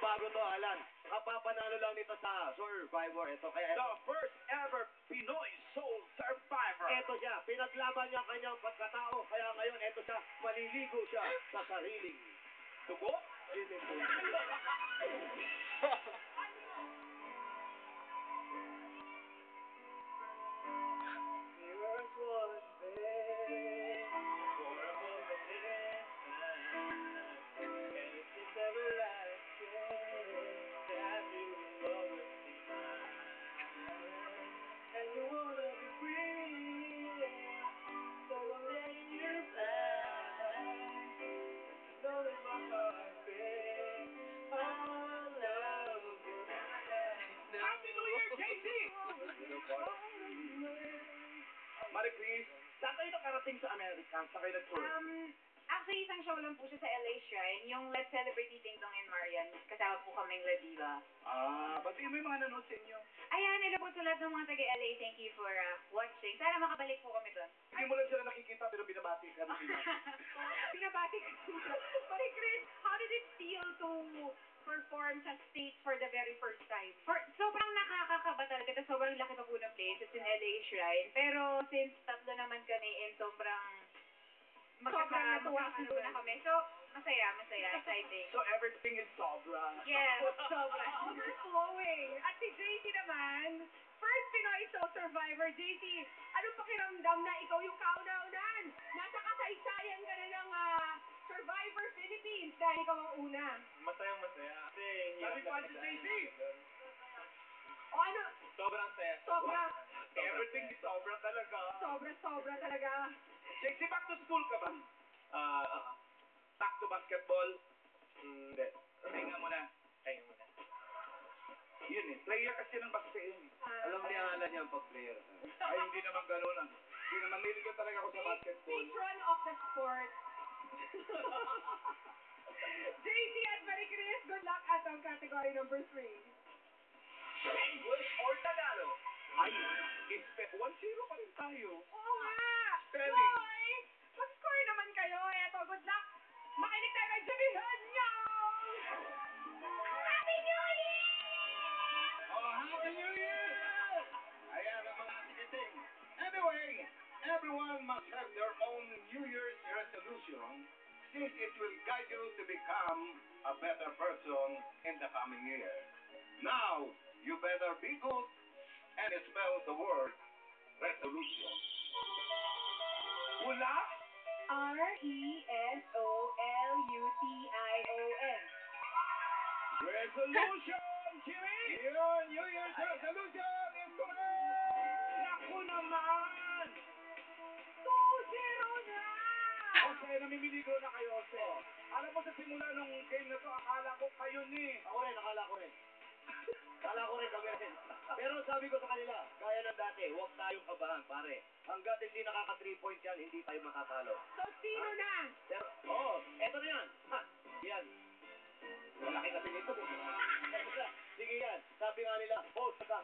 bago to, Alan. Kapapanalo lang nito sa Survivor. Ito, kaya The first ever Pinoy Soul Survivor. ito siya. Pinaglaban niya ang kanyang pagkatao. Kaya ngayon, ito siya. Maliligo siya sa sariling Tugo? swimming pool. Mirrors was there for a moment in time, and it's just everlasting that you will always be mine. And you wanna be free, so I'm letting you fly. You know that my heart beats all of you. Happy New Year, JC! Marie Chris, saan kayo nakarating sa Amerika? Saan kayo nag-tour? Actually, isang show lang po siya sa LA Shrine, yung Let's Celebrate Ding Dong and Marian. Kasama po kaming La Diva. Batiin mo yung mga nanood sa inyo. Ayan, hello po sa lahat ng mga taga-LA. Thank you for watching. Sana makabalik po kami doon. Hindi mo lang sila nakikita pero binabati ka na sila. Pinabati ko siya. Marie Chris, how did it feel to perform sa stage for the very first time? Sobrang nakakakaba talaga. Tapos sobrang laki pa po ng place. It's in LA Shrine. Pero since tatlo naman kami and sobrang magkakasundo na kami. So, masaya, exciting. So everything is sobra. Yes, sobra. Overflowing. At si JC naman, first Pinoy Soul Survivor. JC, anong pakiramdam na ikaw yung kauna-unan? Nasa kasaysayan ka na ng Survivor Philippines dahil ikaw ang una. Masayang-masaya. Kasi Sabi pa si JC, O ano? sobrang saya. Sobra. everything is sobra talaga. Sobra talaga. JC, back to school ka ba? Back to basketball? Hindi. Hinga muna. Yun eh, player kasi ng basket yun eh. Alam ni Alan yan pag player. Ay, hindi naman gano'n ah. Hindi naman, niligo talaga ako sa basketball. Patron of the sport. JC at Marie Chris, good luck at ang category number 3. English or Tagalog? Ay, 1-0 pa rin tayo. Oo nga! Spelling. Hoy! Mag-score naman kayo. Eto, good luck. Makinig tayo kay Julian nyo! Happy New Year! Oh, Happy New Year! Ayan ang mga tikiting. Anyway, everyone must have their own New Year's resolution since it will guide you to become a better person in the coming year. Now, you better be good and spell the word resolution. Hula? R-E-S-O-L-U-T-I-O-N. Resolution, Jimmy! Your New Year's resolution is correct! Naku naman! 2-0 na! Okay, namimiligo na kayo, Jose. Alam mo sa simula nung game na to, akala ko kayo ni. Ako rin, akala ko rin. Akala ko rin kami rin. Pero sabi ko sa kanila, gaya ng dati, huwag tayong kabahan, pare. Hanggat hindi nakaka 3 points yan, hindi tayo makatalo. So, sino na? Pero, eto na yan. Ha, yan. Malaki kasi nito. Sige yan. Sabi nga nila, saka